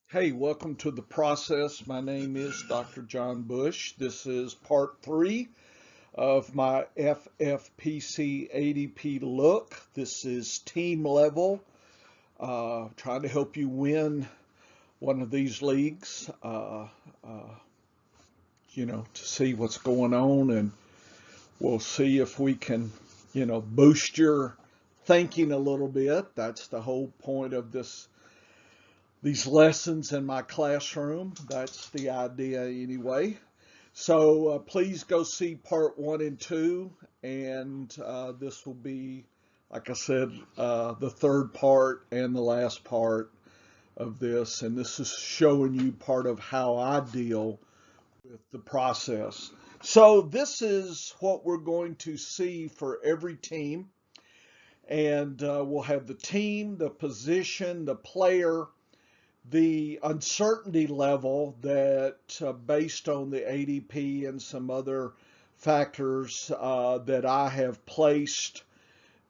Hey, welcome to the process. My name is Dr. John Bush. This is part three of my FFPC ADP look. This is team level, trying to help you win one of these leagues, uh, to see what's going on, and we'll see if we can, boost your thinking a little bit. That's the whole point of these lessons in my classroom. That's the idea anyway. So please go see part one and two, and this will be, like I said, the third part and the last part of this. And this is showing you part of how I deal with the process. So this is what we're going to see for every team. And we'll have the team, the position, the player, the uncertainty level that based on the ADP and some other factors that I have placed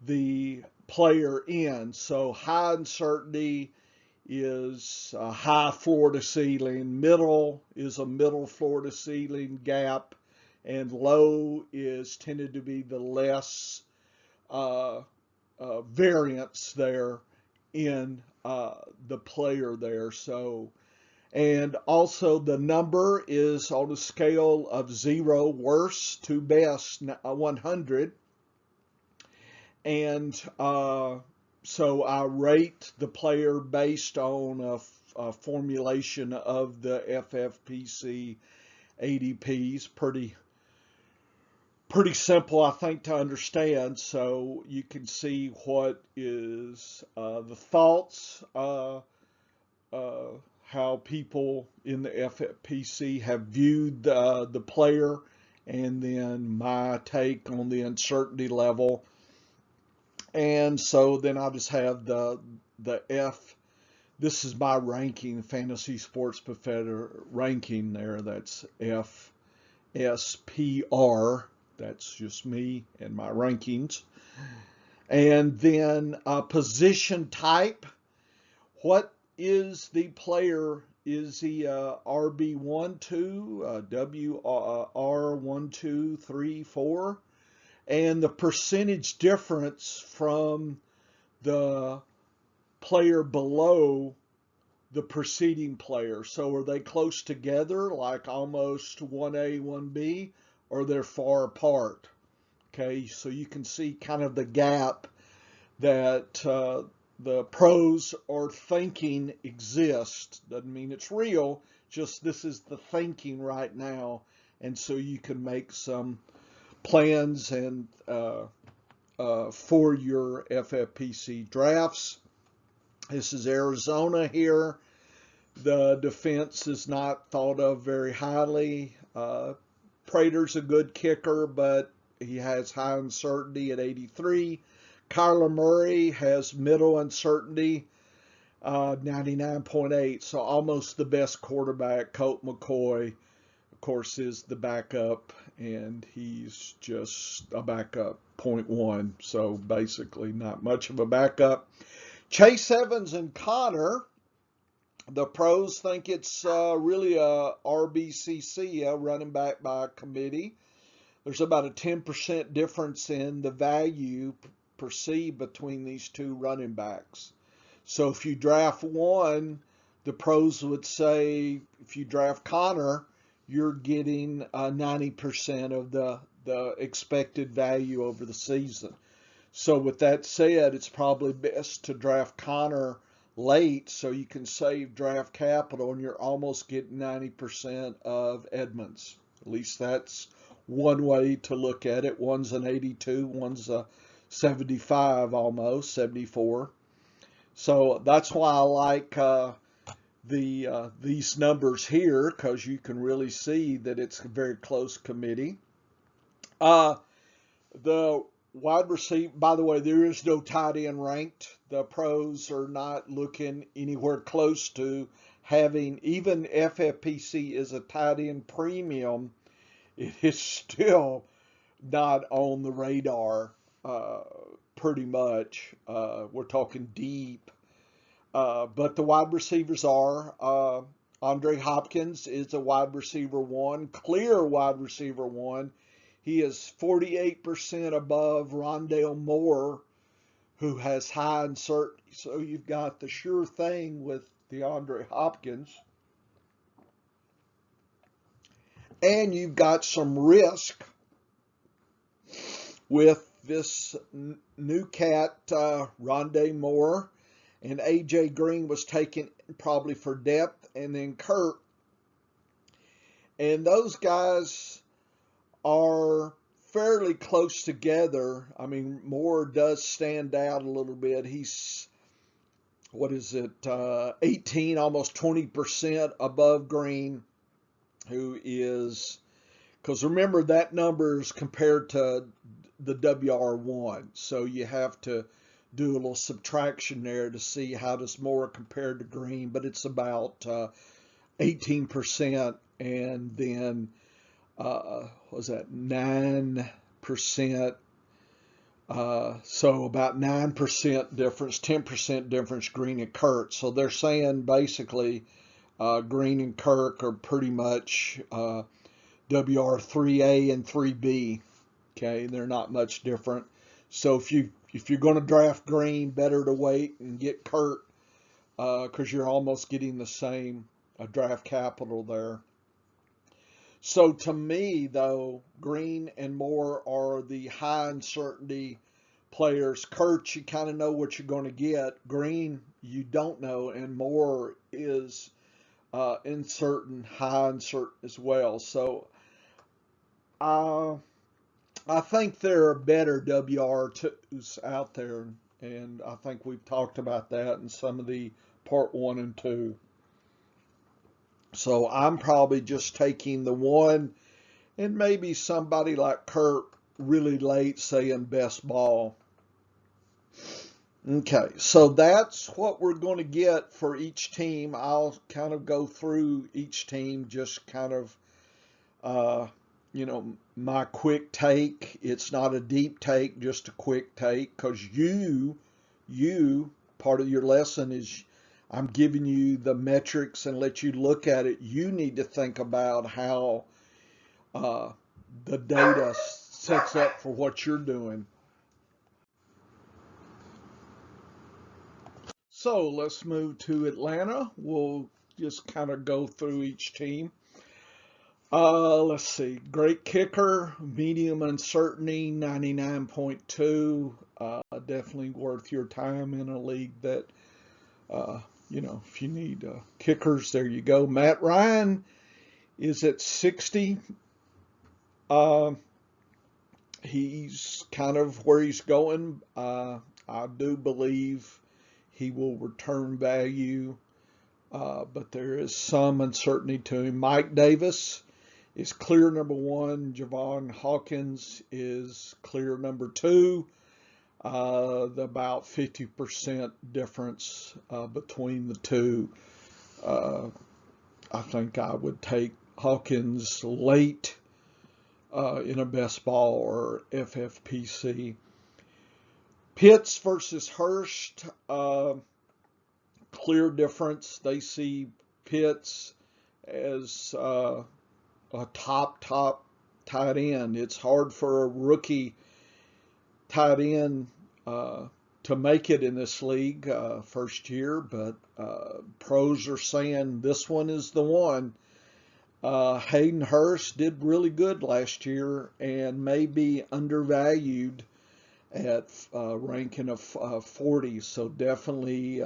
the player in. So high uncertainty is a high floor to ceiling, middle is a middle floor to ceiling gap, and low is tended to be the less uh, variance there in the player there. So, and also the number is on a scale of 0, worst to best, 100. And so I rate the player based on a formulation of the FFPC ADPs. Pretty simple, I think, to understand. So you can see what is the thoughts, uh, how people in the FFPC have viewed the player, and then my take on the uncertainty level. And so then I just have the F. This is my ranking, Fantasy Sports Professor ranking there. That's FSPR. That's just me and my rankings. And then position type. What is the player? Is he RB1, 2, WR1, 2, 3, 4? And the percentage difference from the player below the preceding player. So are they close together, like almost 1A, 1B, or they're far apart? Okay, so you can see kind of the gap that the pros are thinking exists. Doesn't mean it's real, just this is the thinking right now. And so you can make some plans and for your FFPC drafts. This is Arizona here. The defense is not thought of very highly. Prater's a good kicker, but he has high uncertainty at 83. Kyler Murray has middle uncertainty, 99.8. So almost the best quarterback. Colt McCoy, of course, is the backup, and he's just a backup, point 0.1. So basically not much of a backup. Chase Evans and Connor, the pros think it's really a RBCC, a running back by committee. There's about a 10% difference in the value perceived between these two running backs. So if you draft one, the pros would say if you draft Connor, you're getting 90% of the expected value over the season. So with that said, it's probably best to draft Connor late so you can save draft capital and you're almost getting 90% of Edmonds. At least that's one way to look at it. One's an 82, one's a 75 almost, 74. So that's why I like these numbers here, because you can really see that it's a very close committee. The wide receiver, by the way, there is no tight end ranked. The pros are not looking anywhere close to having, even FFPC is a tight end premium, it is still not on the radar pretty much. We're talking deep But the wide receivers are Andre Hopkins is a wide receiver one, clear wide receiver one. He is 48% above Rondale Moore, who has high uncertainty. So you've got the sure thing with DeAndre Hopkins. And you've got some risk with this new cat, Rondale Moore, and A.J. Green was taken probably for depth, and then Kurt. And those guys are fairly close together. I mean, Moore does stand out a little bit. He's, 18, almost 20% above Green, who is, because remember that number is compared to the WR1. So you have to do a little subtraction there to see how does Moore compare to Green, but it's about 18%, and then was that 9%? So about 9% difference, 10% difference, Green and Kirk. So they're saying basically Green and Kirk are pretty much WR3A and 3B. Okay, they're not much different. So if you're going to draft Green, better to wait and get Kurt because you're almost getting the same draft capital there. So to me, though, Green and Moore are the high uncertainty players. Kurt, you kind of know what you're going to get. Green, you don't know, and Moore is high uncertain as well. So I think there are better WR2s out there, and I think we've talked about that in some of the part 1 and 2. So I'm probably just taking the one, and maybe somebody like Kurt really late, say in best ball. Okay, so that's what we're going to get for each team. I'll kind of go through each team, just kind of, my quick take. It's not a deep take, just a quick take, because part of your lesson is I'm giving you the metrics and let you look at it. You need to think about how the data sets up for what you're doing. So let's move to Atlanta. We'll just kind of go through each team. Let's see. Great kicker, medium uncertainty, 99.2. Definitely worth your time in a league that, if you need kickers, there you go. Matt Ryan is at 60. He's kind of where he's going. I do believe he will return value, but there is some uncertainty to him. Mike Davis is clear number 1. Javon Hawkins is clear number 2. The about 50% difference between the two. I think I would take Hawkins late in a best ball or FFPC. Pitts versus Hurst, clear difference. They see Pitts as a top tight end. It's hard for a rookie tight end to make it in this league first year, but pros are saying this one is the one. Hayden Hurst did really good last year and may be undervalued at ranking of 40, so definitely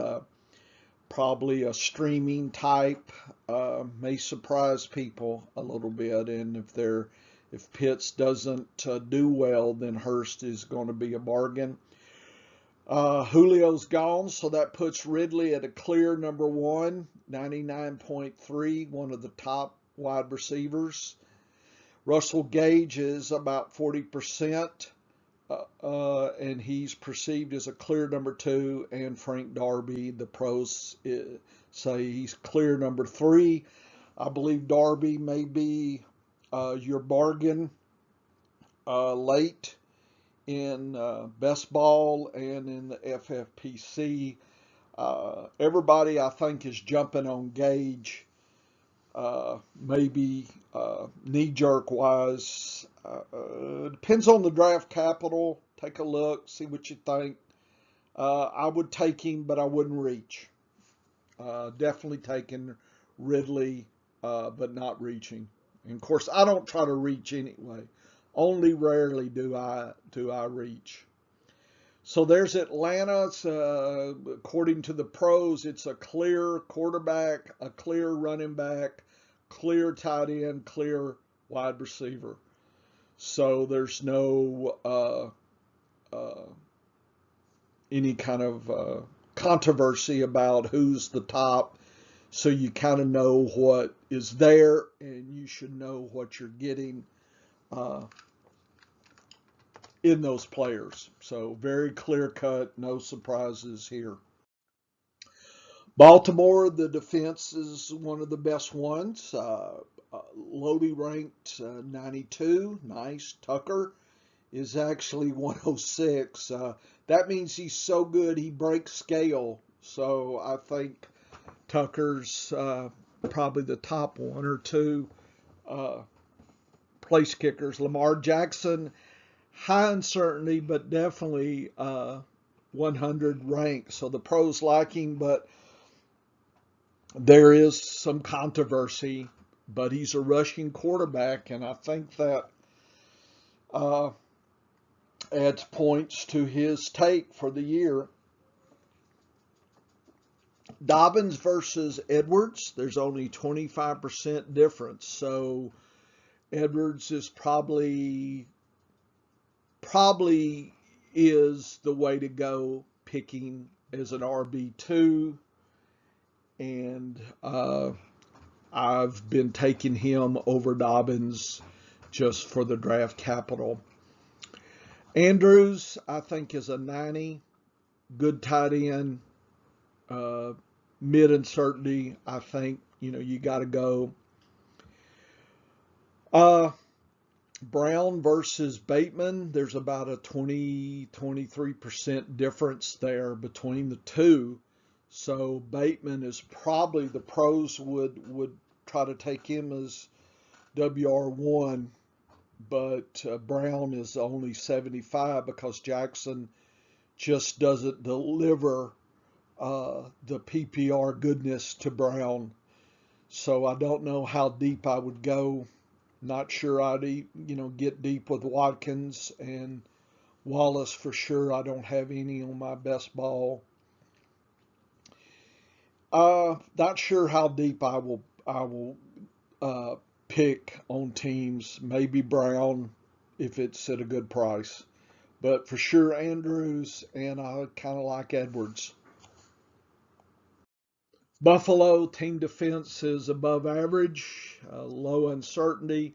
probably a streaming type. May surprise people a little bit, and if Pitts doesn't do well, then Hurst is going to be a bargain. Julio's gone, so that puts Ridley at a clear number 1, 99.3, one of the top wide receivers. Russell Gage is about 40%, and he's perceived as a clear number 2, and Frank Darby, the pros say he's clear number 3. I believe Darby may be your bargain late in best ball and in the FFPC. Everybody, I think, is jumping on Gage, maybe knee-jerk wise. Depends on the draft capital. Take a look, see what you think. I would take him, but I wouldn't reach. Definitely taking Ridley, but not reaching. And of course, I don't try to reach anyway. Only rarely do I reach. So there's Atlanta. According to the pros, it's a clear quarterback, a clear running back, clear tight end, clear wide receiver. So there's no any kind of controversy about who's the top. So you kind of know what is there, and you should know what you're getting in those players. So very clear cut, no surprises here. Baltimore, the defense is one of the best ones. Lodi ranked 92. Nice. Tucker is actually 106. That means he's so good he breaks scale. So I think Tucker's probably the top one or two place kickers. Lamar Jackson, high uncertainty, but definitely 100 ranked. So the pros like him, but there is some controversy. But he's a rushing quarterback, and I think that adds points to his take for the year. Dobbins versus Edwards, there's only 25% difference. So Edwards is probably is the way to go, picking as an RB2. And I've been taking him over Dobbins just for the draft capital. Andrews, I think, is a 90. Good tight end. Mid uncertainty, I think, you got to go. Brown versus Bateman, there's about a 23% difference there between the two. So Bateman is probably, the pros would try to take him as WR1, but Brown is only 75 because Jackson just doesn't deliver the PPR goodness to Brown. So I don't know how deep I would go. Not sure I'd get deep with Watkins and Wallace for sure. I don't have any on my best ball. Not sure how deep I will pick on teams. Maybe Brown if it's at a good price, but for sure Andrews, and I kind of like Edwards. Buffalo team defense is above average, low uncertainty.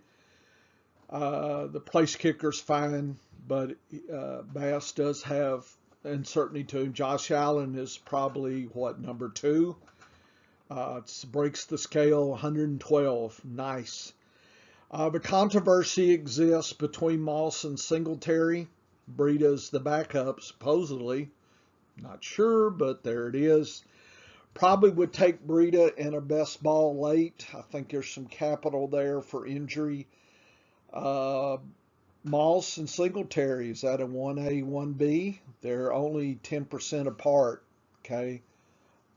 The place kicker's fine, but Bass does have uncertainty to him. Josh Allen is probably number 2. It breaks the scale, 112. Nice. The controversy exists between Moss and Singletary. Breida's the backup, supposedly. Not sure, but there it is. Probably would take Breida in a best ball late. I think there's some capital there for injury. Moss and Singletary, is that a 1A, 1B? They're only 10% apart, okay?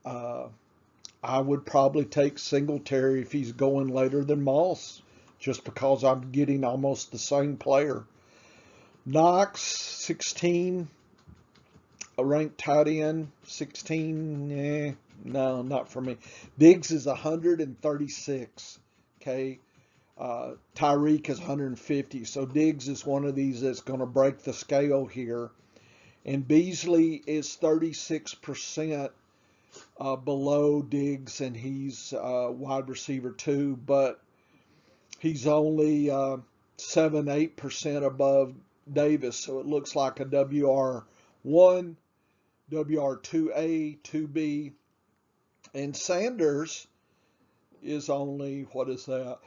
I would probably take Singletary if he's going later than Moss, just because I'm getting almost the same player. Knox, 16, a ranked tight end, 16, no, not for me. Diggs is 136, okay? Tyreek is 150, so Diggs is one of these that's going to break the scale here. And Beasley is 36% below Diggs, and he's wide receiver 2, but he's only 7-8% above Davis, so it looks like a WR1, WR2A, 2B, and Sanders is only, what is that,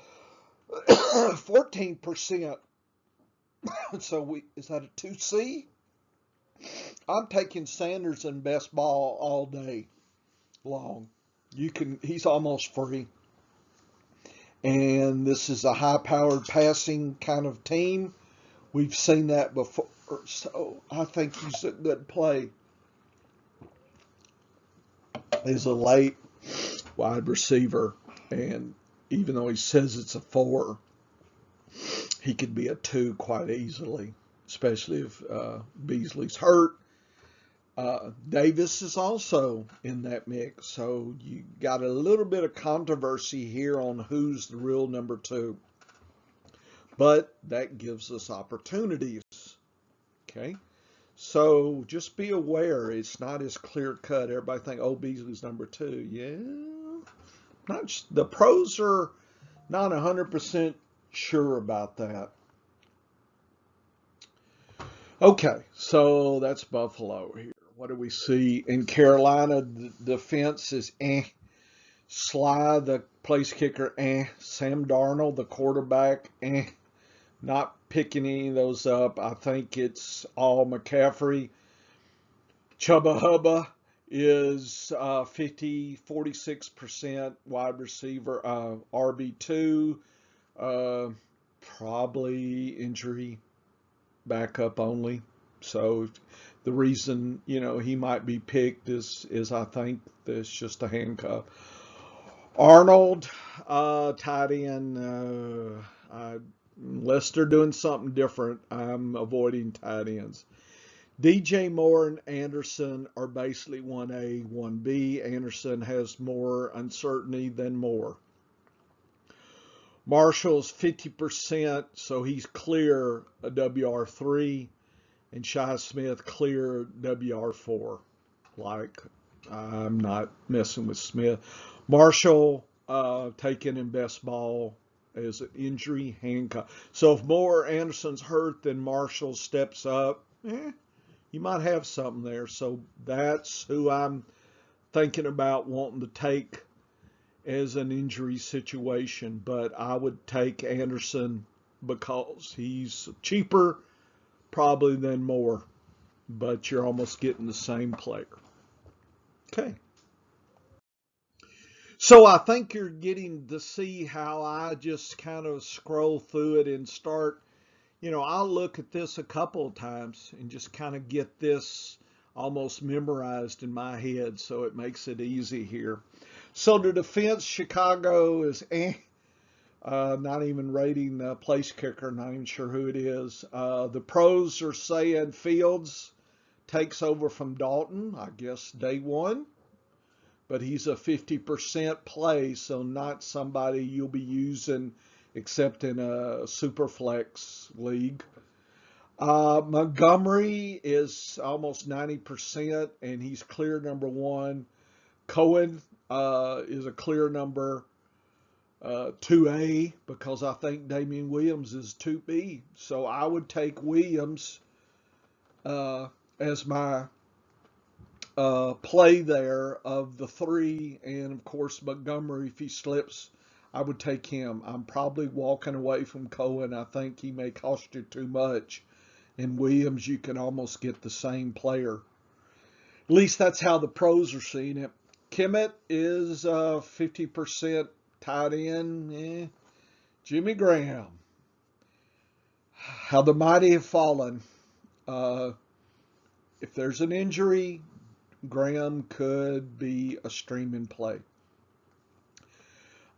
14%. So is that a 2C? I'm taking Sanders in best ball all day. long. He's almost free. And this is a high-powered passing kind of team. We've seen that before, so I think he's a good play. He's a late wide receiver, and even though he says it's a 4, he could be a 2 quite easily, especially if Beasley's hurt. Davis is also in that mix, so you got a little bit of controversy here on who's the real number 2. But that gives us opportunities, okay? So just be aware, it's not as clear cut. Everybody think, oh, Beasley's number 2. Yeah, the pros are not 100% sure about that. Okay, so that's Buffalo here. What do we see in Carolina? The defense is Sly, the place kicker, Sam Darnold, the quarterback, Not picking any of those up. I think it's all McCaffrey. Chubba Hubba is 46% wide receiver, RB2, probably injury backup only. So the reason, he might be picked is I think it's just a handcuff. Arnold, tight end, unless they're doing something different, I'm avoiding tight ends. DJ Moore and Anderson are basically 1A, 1B. Anderson has more uncertainty than Moore. Marshall's 50%, so he's clear a WR3, and Shi Smith clear WR4. Like, I'm not messing with Smith. Marshall taken in best ball as an injury handcuff. So if Moore or Anderson's hurt, then Marshall steps up. You might have something there. So that's who I'm thinking about wanting to take as an injury situation. But I would take Anderson because he's cheaper probably than Moore. But you're almost getting the same player. Okay. So I think you're getting to see how I just kind of scroll through it and start, I'll look at this a couple of times and just kind of get this almost memorized in my head, so it makes it easy here. So the defense, Chicago is not even rating the place kicker, not even sure who it is. The pros are saying Fields takes over from Dalton, I guess day one. But he's a 50% play, so not somebody you'll be using except in a super flex league. Montgomery is almost 90%, and he's clear number 1. Cohen is a clear number 2A because I think Damian Williams is 2B. So I would take Williams as my play there of the 3, and of course Montgomery, if he slips, I would take him. I'm probably walking away from Cohen. I think he may cost you too much. In Williams, you can almost get the same player. At least that's how the pros are seeing it. Kimmett is 50% tight end. Jimmy Graham. How the mighty have fallen. If there's an injury, Graham could be a streaming play.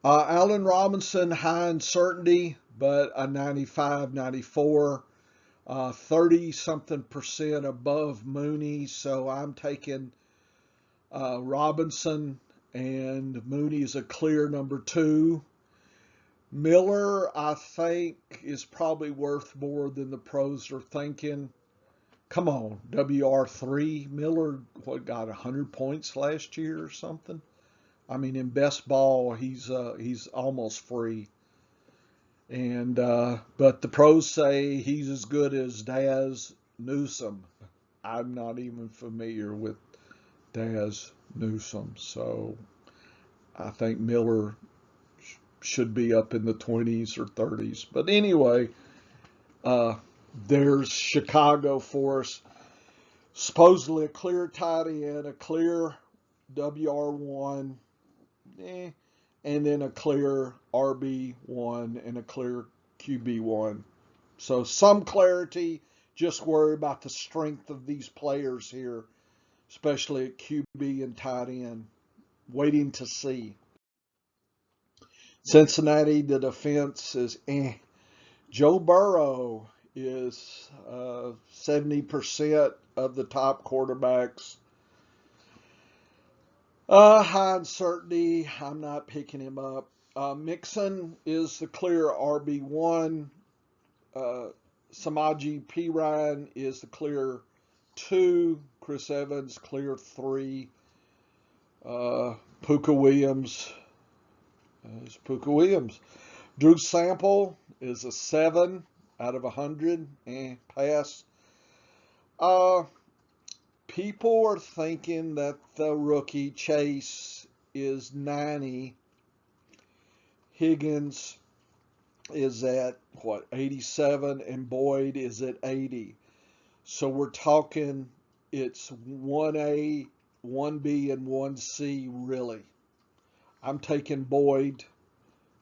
Allen Robinson, high uncertainty, but a 95, 94, 30-something% above Mooney. So I'm taking Robinson, and Mooney is a clear number 2. Miller, I think, is probably worth more than the pros are thinking. Come on, WR3. Miller, got 100 points last year or something? I mean, in best ball, he's almost free. And but the pros say he's as good as Daz Newsome. I'm not even familiar with Daz Newsome, so I think Miller should be up in the 20s or 30s. But anyway, there's Chicago for us. Supposedly a clear tight end, a clear WR1, and then a clear RB1 and a clear QB1. So some clarity, just worry about the strength of these players here, especially at QB and tight end. Waiting to see. Cincinnati, the defense is Joe Burrow is 70% of the top quarterbacks. High uncertainty. I'm not picking him up. Mixon is the clear RB1. Samaji P. Ryan is the clear 2. Chris Evans, clear 3. Puka Williams is Puka Williams. Drew Sample is a 7 out of 100. Pass. People are thinking that the rookie Chase is 90. Higgins is at 87, and Boyd is at 80. So we're talking it's 1A, 1B, and 1C really. I'm taking Boyd,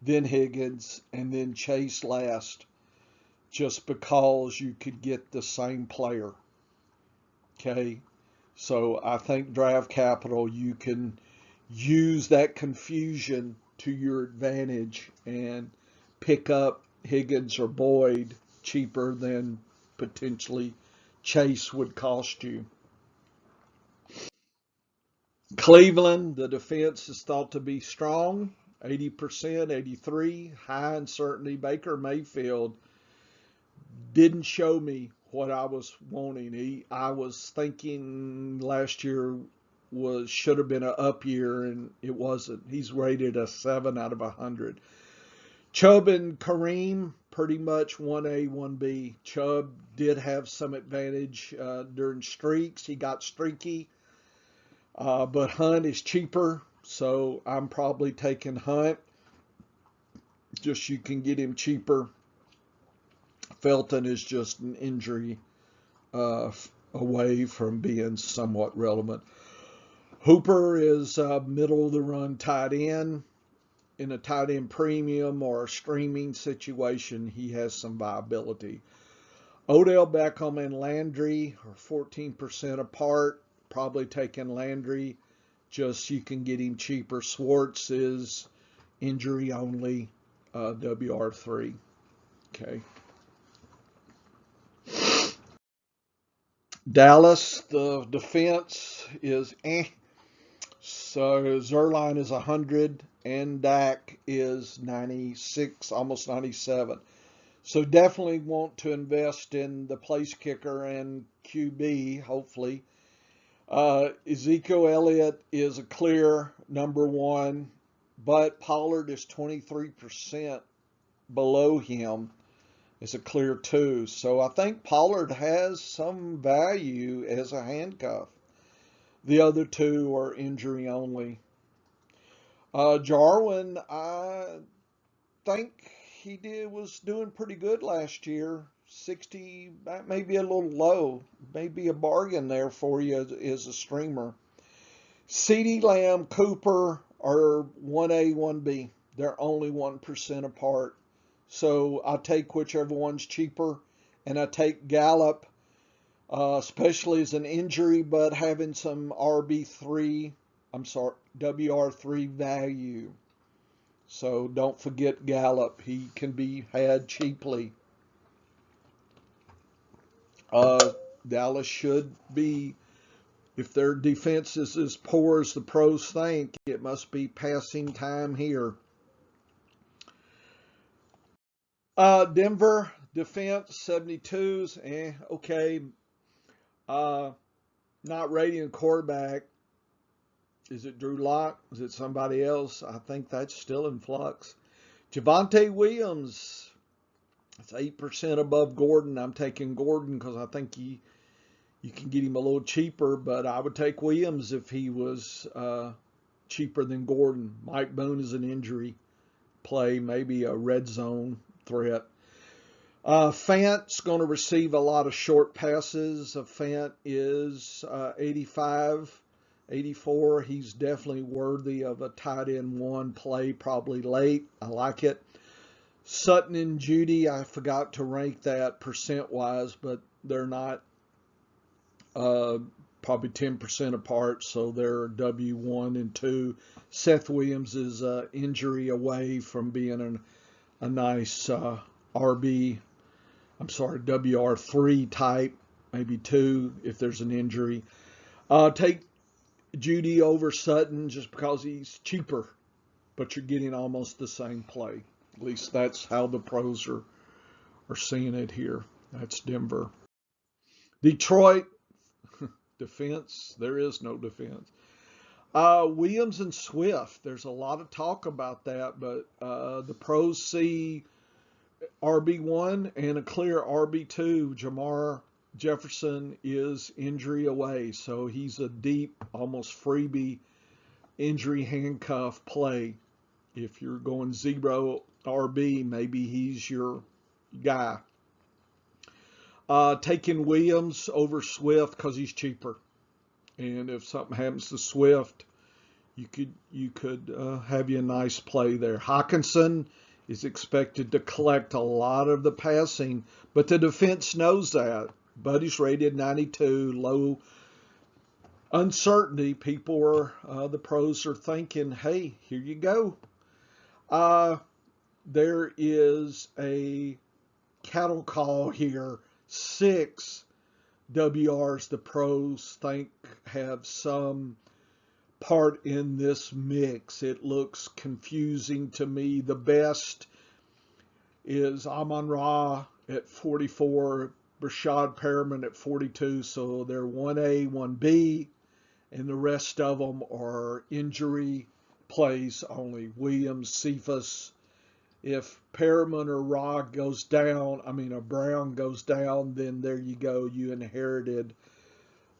then Higgins, and then Chase last, just because you could get the same player. Okay, so I think draft capital, you can use that confusion to your advantage and pick up Higgins or Boyd cheaper than potentially Chase would cost you. Cleveland, the defense is thought to be strong, 80%, 83, high uncertainty. Baker Mayfield didn't show me what I was wanting. I was thinking last year should have been an up year, and it wasn't. He's rated a 7 out of 100. Chubb and Kareem, pretty much 1A, 1B. Chubb did have some advantage during streaks. He got streaky. But Hunt is cheaper, so I'm probably taking Hunt. Just you can get him cheaper. Felton is just an injury away from being somewhat relevant. Hooper is middle of the run tight end. In a tight end premium or a streaming situation, he has some viability. Odell Beckham and Landry are 14% apart. Probably taking Landry, just you can get him cheaper. Swartz is injury only, WR3. Okay. Dallas, the defense is So Zerline is 100 and Dak is 96, almost 97. So definitely want to invest in the place kicker and QB, hopefully. Ezekiel Elliott is a clear number 1, but Pollard is 23% below him. It's a clear 2. So I think Pollard has some value as a handcuff. The other 2 are injury only. Jarwin, I think was doing pretty good last year. 60, that may be a little low. Maybe a bargain there for you as a streamer. CeeDee Lamb, Cooper are 1A, 1B. They're only 1% apart. So I take whichever one's cheaper. And I take Gallup, especially as an injury, but having some WR3 value. So don't forget Gallup. He can be had cheaply. Dallas should be, if their defense is as poor as the pros think, it must be passing time here. Denver defense, 72s, okay. Not rating quarterback. Is it Drew Lock? Is it somebody else? I think that's still in flux. Javonte Williams, it's 8% above Gordon. I'm taking Gordon because I think you can get him a little cheaper, but I would take Williams if he was cheaper than Gordon. Mike Boone is an injury play, maybe a red zone threat. Fant's going to receive a lot of short passes. Fant is 85, 84. He's definitely worthy of a tight end one play, probably late. I like it. Sutton and Judy, I forgot to rank that percent-wise, but they're not probably 10% apart, so they're W1 and 2. Seth Williams is injury away from being a nice WR3 type, maybe 2 if there's an injury. Take Judy over Sutton just because he's cheaper, but you're getting almost the same play. At least that's how the pros are seeing it here. That's Denver. Detroit, defense, there is no defense. Williams and Swift, there's a lot of talk about that, but the pros see RB1 and a clear RB2. Jamar Jefferson is injury away, so he's a deep, almost freebie injury handcuff play. If you're going 0 RB, maybe he's your guy. Taking Williams over Swift because he's cheaper, and if something happens to Swift, you could have you a nice play there. Hawkinson is expected to collect a lot of the passing, but the defense knows that. Buddy's rated 92, low uncertainty. People are the pros are thinking, hey, here you go. There is a cattle call here. 6 WRs the pros think have some part in this mix. It looks confusing to me. The best is Amon-Ra at 44, Brashad Perriman at 42. So they're 1A, 1B, and the rest of them are injury plays only. Williams, Cephas. If Perriman or Brown goes down, then there you go. You inherited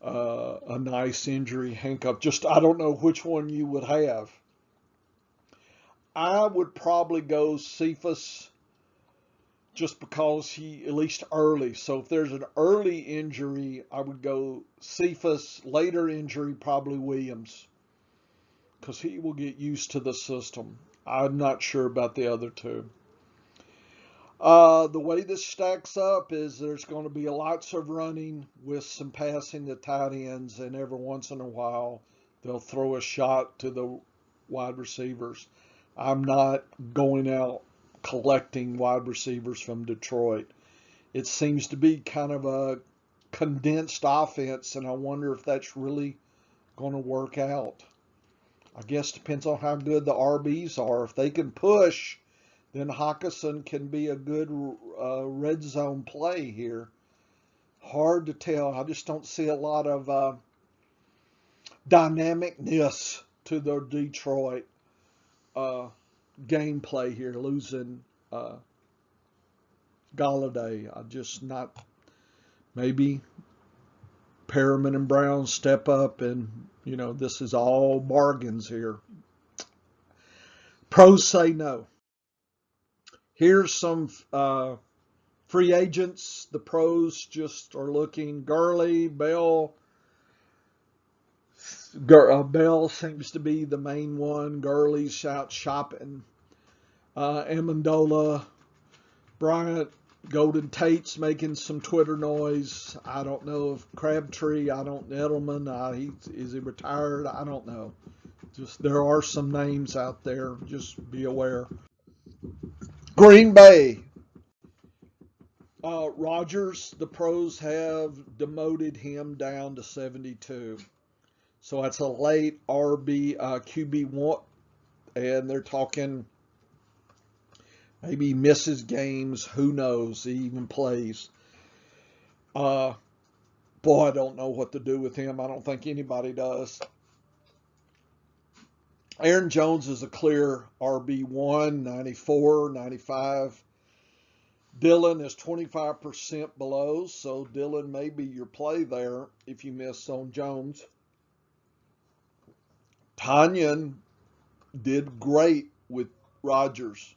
a nice injury handcuff. I don't know which one you would have. I would probably go Cephas just because he, at least early. So if there's an early injury, I would go Cephas. Later injury, probably Williams, because he will get used to the system. I'm not sure about the other two. The way this stacks up is there's going to be lots of running with some passing to tight ends, and every once in a while they'll throw a shot to the wide receivers. I'm not going out collecting wide receivers from Detroit. It seems to be kind of a condensed offense, and I wonder if that's really going to work out. I guess depends on how good the RBs are. If they can push, then Hawkinson can be a good red zone play here. Hard to tell. I just don't see a lot of dynamicness to the Detroit gameplay here, losing Galladay. I just not. Maybe Perriman and Brown step up, and this is all bargains here. Pros say no. Here's some free agents. The pros just are looking. Gurley, Bell. Bell seems to be the main one. Gurley's out shopping. Amendola, Bryant, Golden Tate's making some Twitter noise. I don't know if Crabtree. Edelman. Is he retired? I don't know. Just there are some names out there. Just be aware. Green Bay. Rodgers, the pros have demoted him down to 72. So that's a late QB1, and they're talking maybe he misses games. Who knows? He even plays. Boy, I don't know what to do with him. I don't think anybody does. Aaron Jones is a clear RB1, 94, 95. Dillon is 25% below, so Dillon may be your play there if you miss on Jones. Tanyan did great with Rodgers,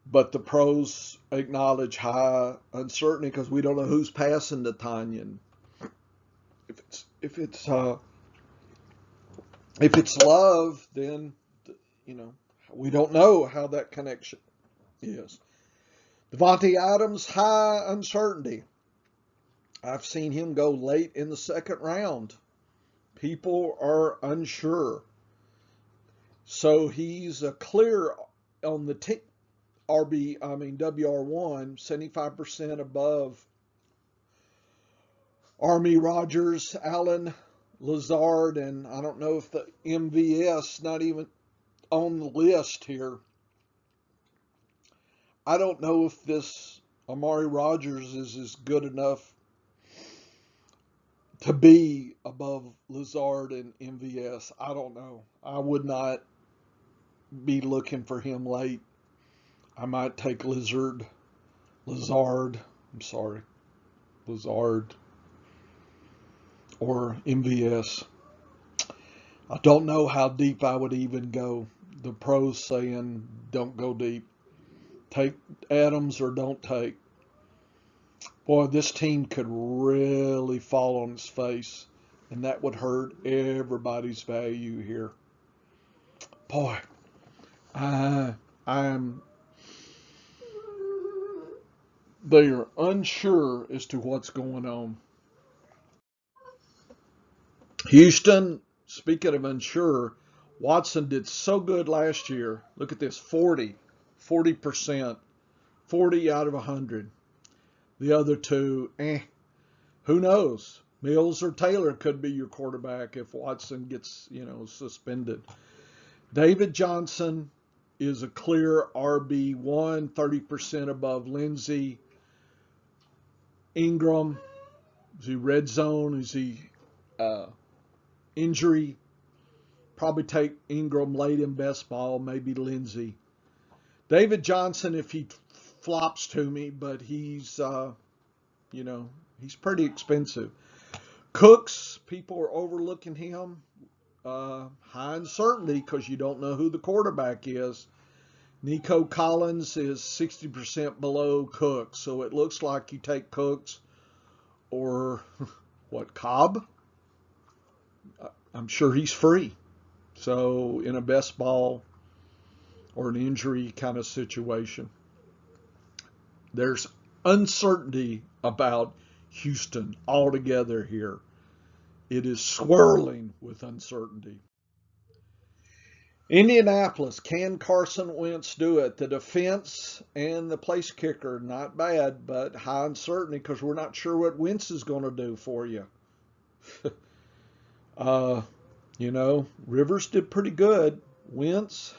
but the pros acknowledge high uncertainty because we don't know who's passing to Tanyan. If it's if it's love, then you know we don't know how that connection is. Devontae Adams, high uncertainty. I've seen him go late in the second round. People are unsure. So he's a clear on the WR1, 75% above Army, Rogers, Allen, Lazard, and I don't know if the MVS not even on the list here. I don't know if this Amari Rogers is as good enough to be above Lazard and MVS. I don't know. I would not be looking for him late. I might take Lazard, or MVS. I don't know how deep I would even go. The pros saying don't go deep. Take Adams or don't take. Boy, this team could really fall on its face, and that would hurt everybody's value here. Boy, they are unsure as to what's going on. Houston, speaking of unsure, Watson did so good last year. Look at this, 40%, 40 out of 100. The other two, who knows? Mills or Taylor could be your quarterback if Watson gets, suspended. David Johnson is a clear RB1, 30% above Lindsey. Ingram, is he red zone? Is he injury? Probably take Ingram late in best ball, maybe Lindsey. David Johnson, if he flops to me, but he's, he's pretty expensive. Cooks, people are overlooking him. High uncertainty because you don't know who the quarterback is. Nico Collins is 60% below Cooks, so it looks like you take Cooks or Cobb? I'm sure he's free. So in a best ball or an injury kind of situation, there's uncertainty about Houston altogether here. It is swirling with uncertainty. Indianapolis, can Carson Wentz do it? The defense and the place kicker, not bad, but high uncertainty because we're not sure what Wentz is going to do for you. Rivers did pretty good. Wentz,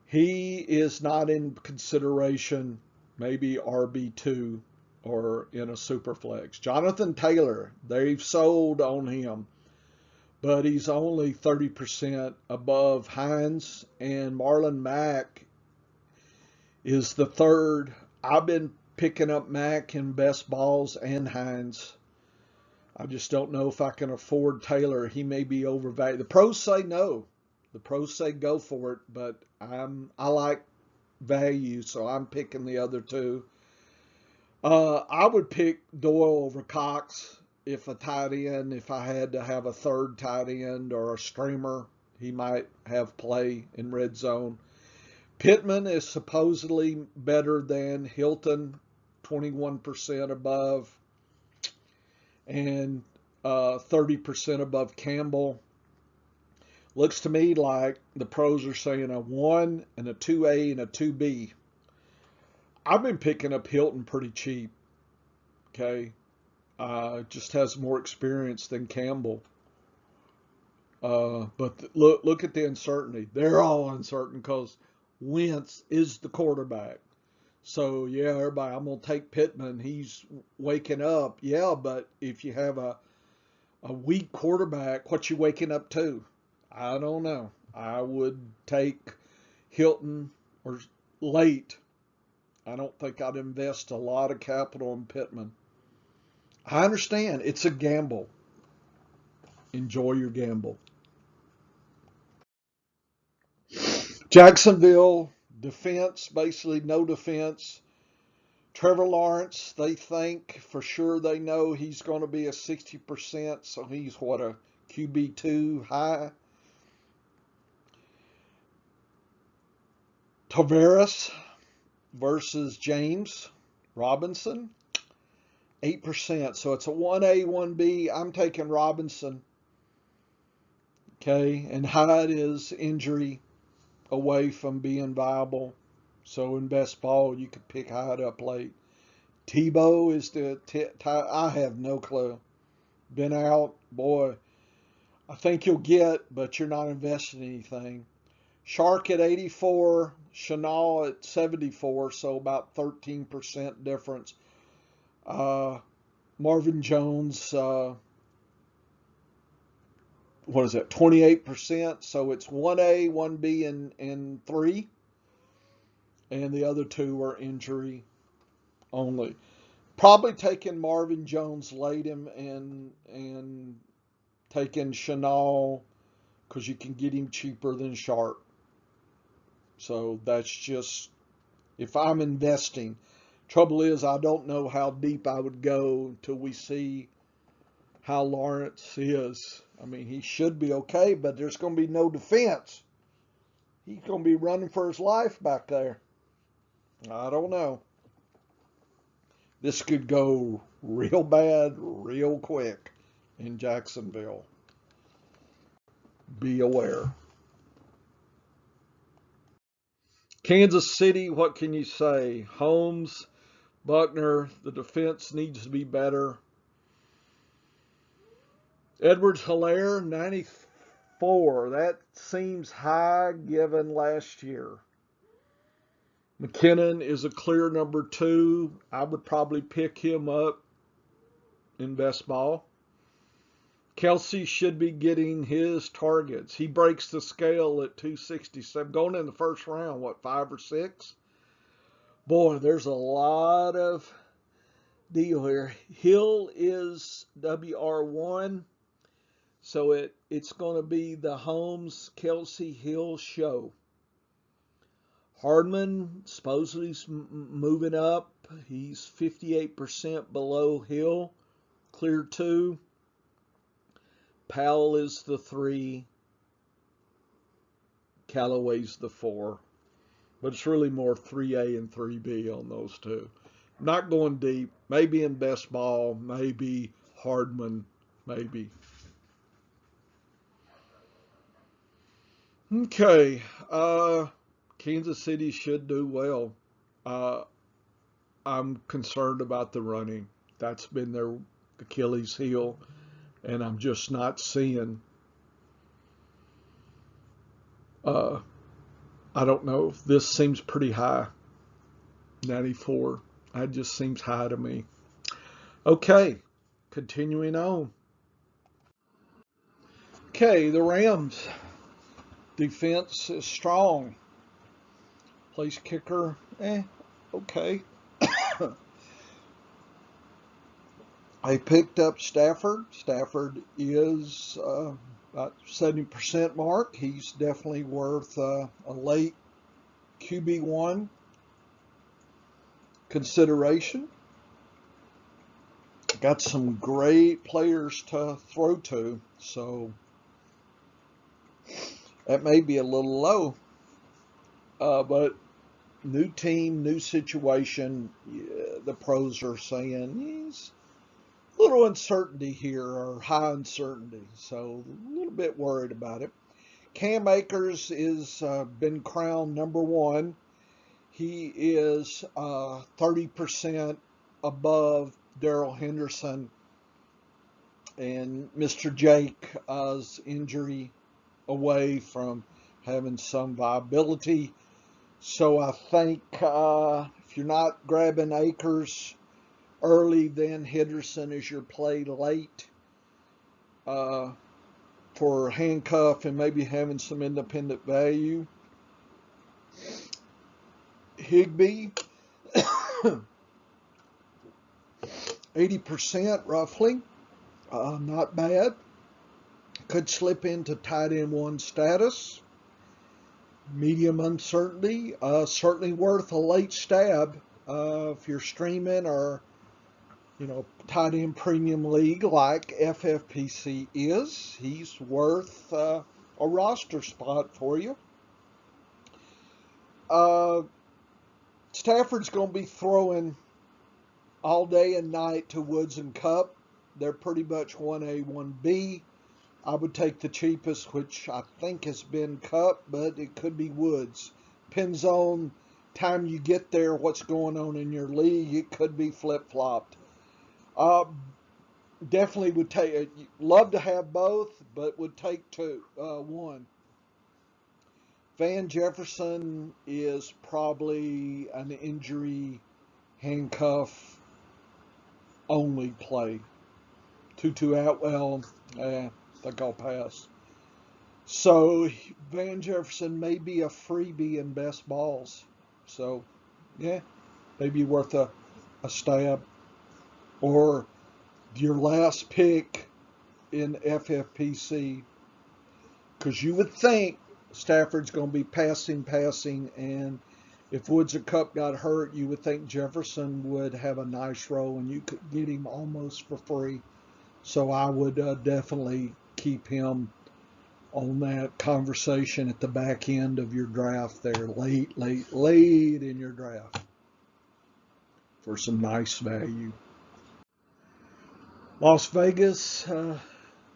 he is not in consideration, maybe RB2 or in a super flex. Jonathan Taylor, they've sold on him, but he's only 30% above Hines, and Marlon Mack is the third. I've been picking up Mack in best balls and Hines. I just don't know if I can afford Taylor. He may be overvalued. The pros say no. The pros say go for it, but I like value, so I'm picking the other two. I would pick Doyle over Cox if I had to have a third tight end or a streamer. He might have play in red zone. Pittman is supposedly better than Hilton, 21% above, and 30% above Campbell. Looks to me like the pros are saying a 1 and a 2A and a 2B. I've been picking up Hilton pretty cheap. Okay. Just has more experience than Campbell. But look at the uncertainty. They're all uncertain because Wentz is the quarterback. So, yeah, everybody, I'm going to take Pittman. He's waking up. Yeah, but if you have a weak quarterback, what you waking up to? I don't know. I would take Hilton or late. I don't think I'd invest a lot of capital in Pittman. I understand. It's a gamble. Enjoy your gamble. Jacksonville, defense, basically no defense. Trevor Lawrence, they think for sure they know he's going to be a 60%, so he's what, a QB2 high. Tavares versus James Robinson, 8%. So it's a 1A, 1B. I'm taking Robinson. Okay, and Hyde is injury away from being viable. So in best ball, you could pick Hyde up late. Tebow is I have no clue. Been out, boy. I think you'll get, but you're not investing anything. Shark at 84, Chanel at 74, so about 13% difference. Marvin Jones, what is that, 28%, so it's 1A, 1B, and 3. And the other two are injury only. Probably taking Marvin Jones late him and taking Chanel because you can get him cheaper than Sharp. So that's just, if I'm investing. Trouble is, I don't know how deep I would go till we see how Lawrence is. I mean, he should be okay, but there's going to be no defense. He's going to be running for his life back there. I don't know. This could go real bad real quick in Jacksonville. Be aware. Kansas City, what can you say? Holmes, Buckner, the defense needs to be better. Edwards-Helaire, 94. That seems high given last year. McKinnon is a clear number 2. I would probably pick him up in best ball. Kelsey should be getting his targets. He breaks the scale at 267. Going in the first round, what, 5 or 6? Boy, there's a lot of deal here. Hill is WR1. So it's going to be the Holmes, Kelsey, Hill show. Hardman supposedly is moving up. He's 58% below Hill. Clear 2. Powell is the 3. Callaway's the 4. But it's really more 3A and 3B on those two. Not going deep. Maybe in best ball. Maybe Hardman. Maybe. Okay. Kansas City should do well. I'm concerned about the running. That's been their Achilles heel. And I'm just not seeing. I don't know. This seems pretty high. 94. That just seems high to me. Okay. Continuing on. Okay, the Rams. Defense is strong. Place kicker, okay. I picked up Stafford. Stafford is about 70% mark. He's definitely worth a late QB1 consideration. Got some great players to throw to, so that may be a little low. But new team, new situation. The pros are saying he's a little uncertainty here, or high uncertainty. So a little bit worried about it. Cam Akers is been crowned number 1. He is 30% above Darrell Henderson, and Mr. Jake's injury away from having some viability. So I think if you're not grabbing Akers early, then Henderson is your play late for handcuff and maybe having some independent value. Higbee, 80% roughly, not bad. Could slip into tight end 1 status. Medium uncertainty, certainly worth a late stab If you're streaming or, tight end premium league like FFPC is, he's worth a roster spot for you. Stafford's going to be throwing all day and night to Woods and Cup. They're pretty much 1A, 1B. I would take the cheapest, which I think has been Cup, but it could be Woods. Depends on time you get there, what's going on in your league. It could be flip-flopped. Definitely would take, love to have both, but would take one. Van Jefferson is probably an injury handcuff only play. Tutu Atwell, I think I'll pass. So Van Jefferson may be a freebie in best balls. So, yeah, maybe worth a stab. Or your last pick in FFPC, because you would think Stafford's going to be passing, and if Woods or Cup got hurt, you would think Jefferson would have a nice role and you could get him almost for free. So I would definitely keep him on that conversation at the back end of your draft there, late in your draft for some nice value. Las Vegas,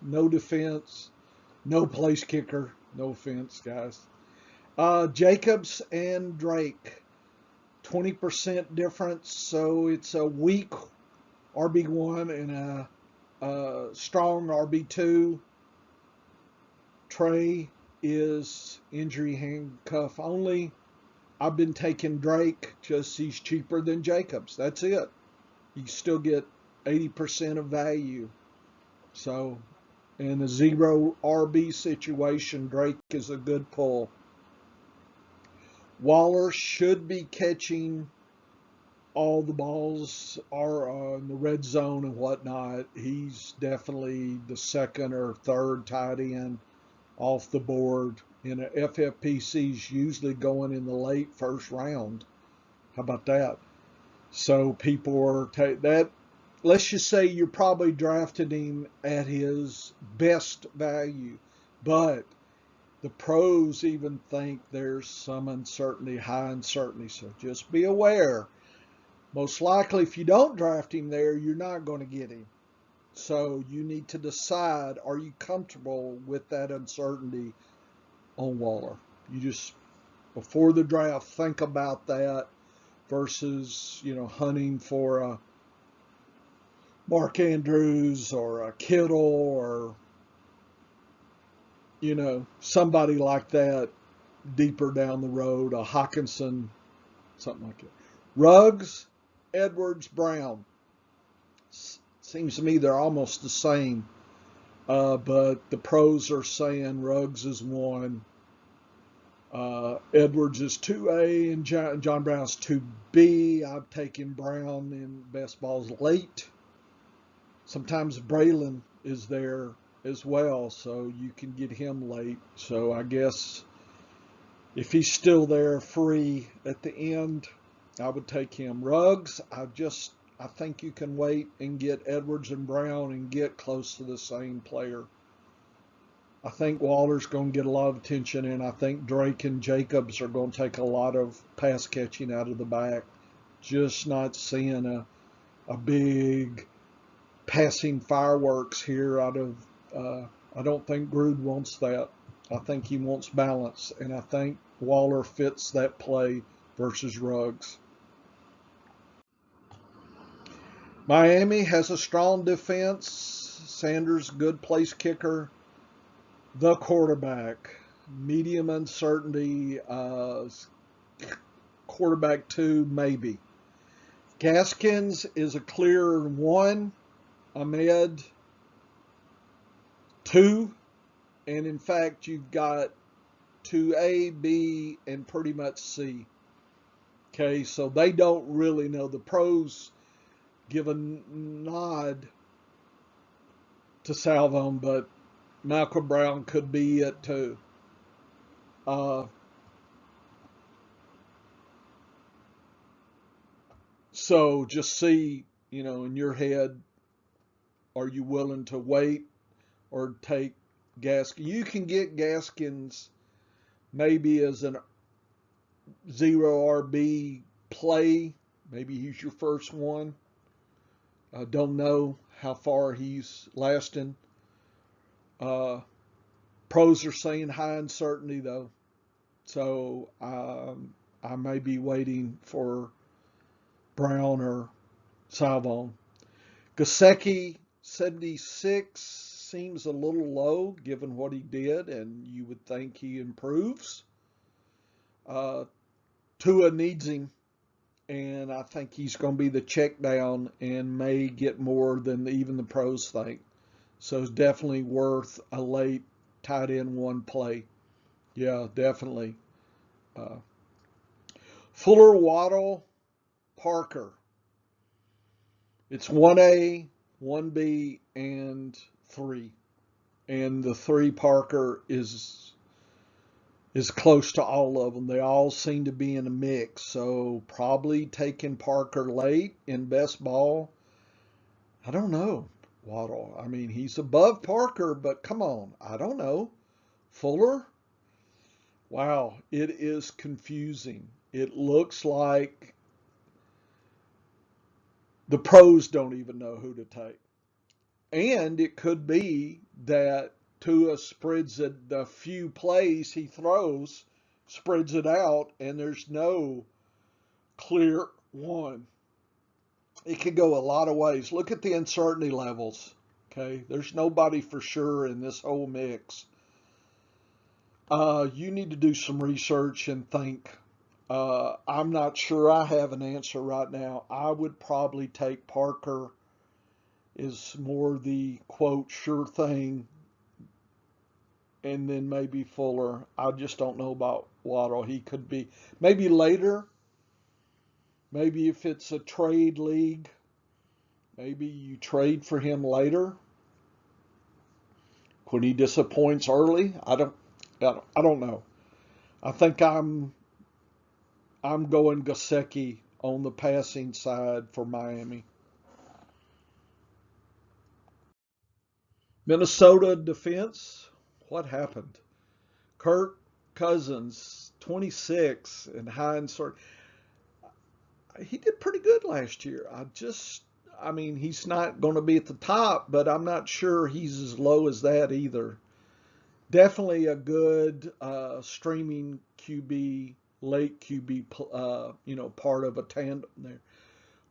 no defense, no place kicker. No offense, guys. Jacobs and Drake, 20% difference, so it's a weak RB1 and a strong RB2. Trey is injury handcuff only. I've been taking Drake, just he's cheaper than Jacobs. That's it. You still get 80% of value. So, in a 0 RB situation, Drake is a good pull. Waller should be catching all the balls are in the red zone and whatnot. He's definitely the second or third tight end off the board. In a FFPC's usually going in the late first round. How about that? So people are that. Let's just say you're probably drafting him at his best value, but the pros even think there's some uncertainty, high uncertainty. So just be aware. Most likely, if you don't draft him there, you're not going to get him. So you need to decide, are you comfortable with that uncertainty on Waller? You just, before the draft, think about that versus, hunting for a Mark Andrews or a Kittle or, somebody like that deeper down the road, a Hawkinson, something like that. Ruggs, Edwards, Brown. Seems to me they're almost the same, but the pros are saying Ruggs is 1, Edwards is 2A, and John Brown's 2B. I've taken Brown in best balls late. Sometimes Braylon is there as well, so you can get him late. So I guess if he's still there free at the end, I would take him. Ruggs, I think you can wait and get Edwards and Brown and get close to the same player. I think Waller's going to get a lot of attention, and I think Drake and Jacobs are going to take a lot of pass catching out of the back. Just not seeing a big passing fireworks here out of, I don't think Gruden wants that. I think he wants balance, and I think Waller fits that play versus Ruggs. Miami has a strong defense. Sanders, good place kicker. The quarterback, medium uncertainty. Quarterback 2, maybe. Gaskins is a clear 1. Ahmed 2. And in fact, you've got 2A, B, and pretty much C. Okay, so they don't really know. The pros give a nod to Salvon, but Malcolm Brown could be it too. So just see, in your head, are you willing to wait or take Gaskin? You can get Gaskins maybe as an 0 RB play. Maybe he's your first one. I don't know how far he's lasting. Pros are saying high uncertainty, though. So I may be waiting for Brown or Salvon. Gasecki, 76, seems a little low given what he did, and you would think he improves. Tua needs him, and I think he's going to be the check down and may get more than even the pros think. So it's definitely worth a late tight end one play. Yeah, definitely. Fuller, Waddle, Parker. It's 1A, 1B, and 3. And the 3 Parker is close to all of them. They all seem to be in a mix. So probably taking Parker late in best ball. I don't know, Waddle. I mean, he's above Parker, but come on. I don't know. Fuller? Wow, it is confusing. It looks like the pros don't even know who to take. And it could be that Tua spreads it, the few plays he throws, spreads it out, and there's no clear one. It could go a lot of ways. Look at the uncertainty levels. Okay, there's nobody for sure in this whole mix. You need to do some research and think. I'm not sure I have an answer right now. I would probably take Parker is more the quote sure thing, and then maybe Fuller. I just don't know about Waddle. He could be maybe later. Maybe if it's a trade league, maybe you trade for him later when he disappoints early. I don't know. I think I'm going Gasecki on the passing side for Miami. Minnesota defense, what happened? Kirk Cousins, 26, and high insert. He did pretty good last year. I mean, he's not going to be at the top, but I'm not sure he's as low as that either. Definitely a good streaming QB, late QB, part of a tandem there.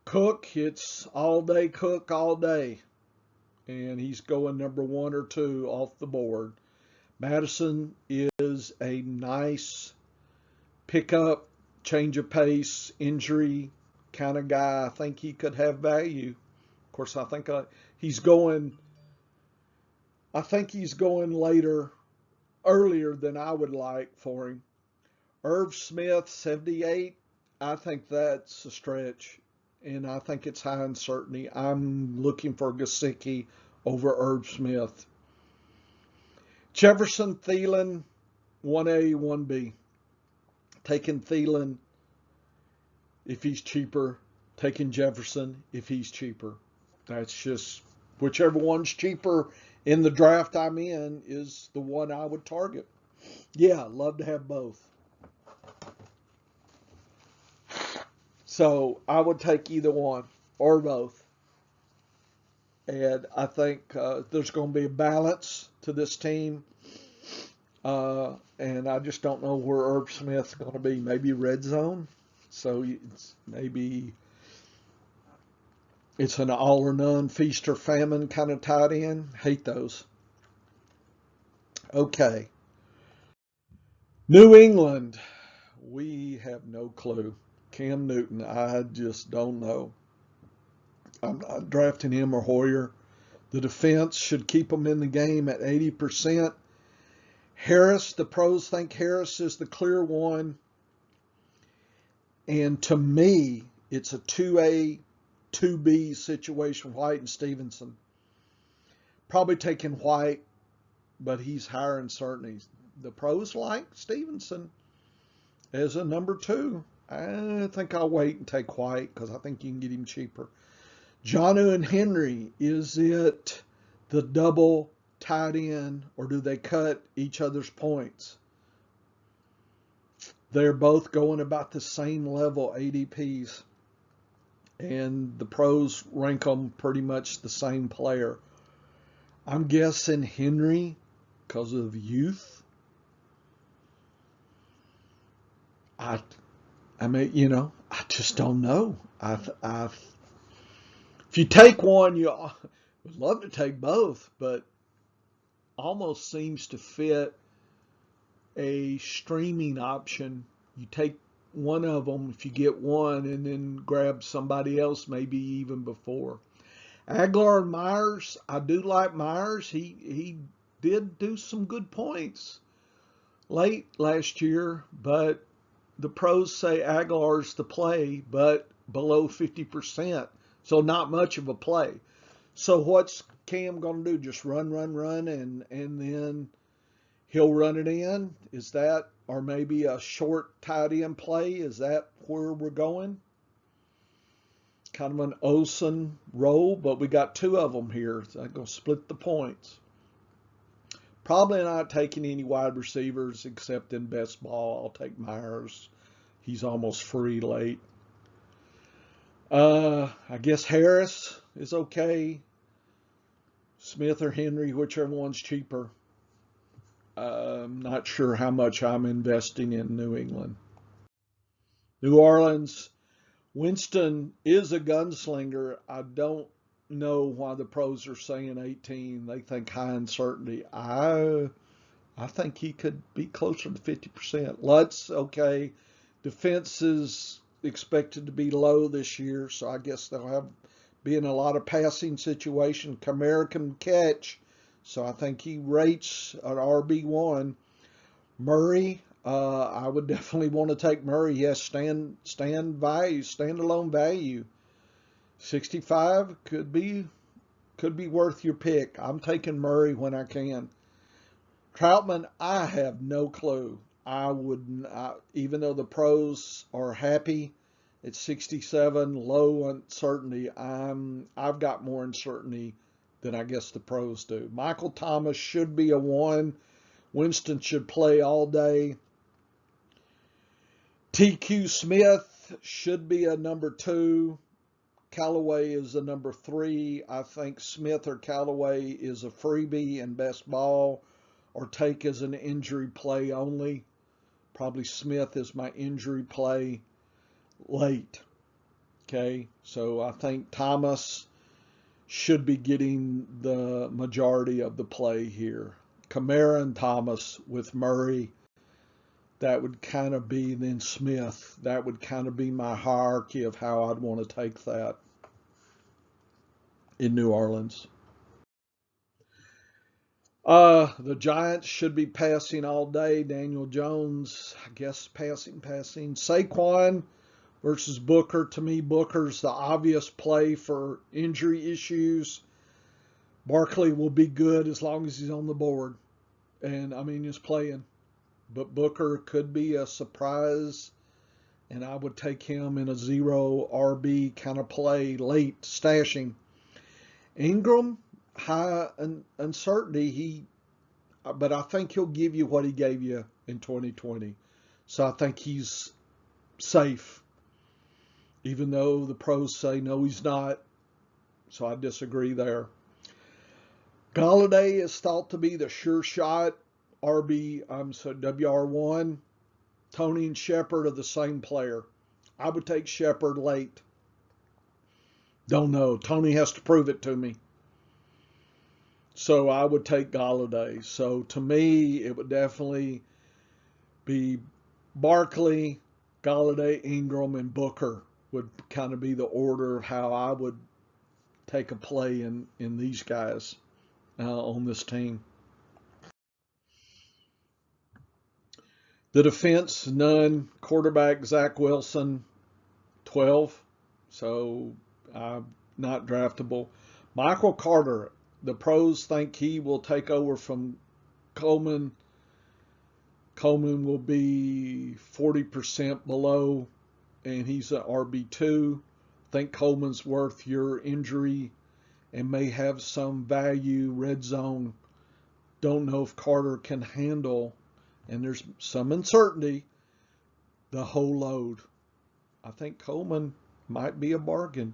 Cook, it's all day Cook all day. And he's going number 1 or 2 off the board. Madison is a nice pickup, change of pace, injury kind of guy. I think he could have value. Of course, I think he's going earlier than I would like for him. Irv Smith, 78. I think that's a stretch, and I think it's high uncertainty. I'm looking for Gesicki over Irv Smith. Jefferson, Thielen, 1A, 1B. Taking Thielen if he's cheaper. Taking Jefferson if he's cheaper. That's just whichever one's cheaper in the draft I'm in is the one I would target. Yeah, love to have both. So I would take either one or both. And I think there's going to be a balance to this team. And I just don't know where Irv Smith's going to be. Maybe red zone. So maybe it's an all or none, feast or famine kind of tight end. Hate those. Okay. New England. We have no clue. Cam Newton, I just don't know. I'm not drafting him or Hoyer. The defense should keep them in the game at 80%. Harris, the pros think Harris is the clear one. And to me, it's a 2A, 2B situation, White and Stevenson. Probably taking White, but he's higher in certainty. The pros like Stevenson as a number 2. I think I'll wait and take White because I think you can get him cheaper. Jonnu and Henry, is it the double tied in or do they cut each other's points? They're both going about the same level ADPs, and the pros rank them pretty much the same player. I'm guessing Henry because of youth. I mean, I just don't know. If you take one, you would love to take both, but almost seems to fit a streaming option. You take one of them if you get one and then grab somebody else maybe even before. Aguilar and Myers, I do like Myers. He did do some good points late last year, but the pros say Aguilar's the play, but below 50%. So not much of a play. So what's Cam going to do? Just run, and then he'll run it in? Is that, or maybe a short tight end play? Is that where we're going? Kind of an Olsen role, but we got two of them here. So I'm going to split the points. Probably not taking any wide receivers except in best ball. I'll take Myers. He's almost free late. I guess Harris is okay. Smith or Henry, whichever one's cheaper. I'm not sure how much I'm investing in New England. New Orleans, Winston is a gunslinger. I don't know why the pros are saying 18. They think high uncertainty. I think he could be closer to 50%. Lutz, okay. Defense is expected to be low this year, so I guess they'll be in a lot of passing situation. Kamara can catch, so I think he rates an RB1. Murray, I would definitely want to take Murray. Yes, standalone value. 65 could be worth your pick. I'm taking Murray when I can. Troutman, I have no clue. I wouldn't, even though the pros are happy at 67, low uncertainty, I've got more uncertainty than I guess the pros do. Michael Thomas should be a 1. Winston should play all day. TQ Smith should be a number 2. Callaway is a number 3. I think Smith or Callaway is a freebie in best ball or take as an injury play only. Probably Smith is my injury play late. Okay, so I think Thomas should be getting the majority of the play here. Kamara and Thomas with Murray. That would kind of be, then Smith. That would kind of be my hierarchy of how I'd want to take that in New Orleans. The Giants should be passing all day. Daniel Jones, I guess passing. Saquon versus Booker. To me, Booker's the obvious play for injury issues. Barkley will be good as long as he's on the board. And, he's playing. But Booker could be a surprise, and I would take him in a 0 RB kind of play late, stashing. Ingram, high uncertainty, but I think he'll give you what he gave you in 2020. So I think he's safe, even though the pros say no, he's not. So I disagree there. Galladay is thought to be the sure shot WR1. Tony and Shepard are the same player. I would take Shepard late. Don't know. Tony has to prove it to me. So I would take Galladay. So to me, it would definitely be Barkley, Galladay, Ingram, and Booker would kind of be the order of how I would take a play in these guys on this team. The defense, none. Quarterback, Zach Wilson, 12. So not draftable. Michael Carter, the pros think he will take over from Coleman. Coleman will be 40% below and he's an RB2. I think Coleman's worth your injury and may have some value. Red zone. Don't know if Carter can handle, and there's some uncertainty, the whole load. I think Coleman might be a bargain.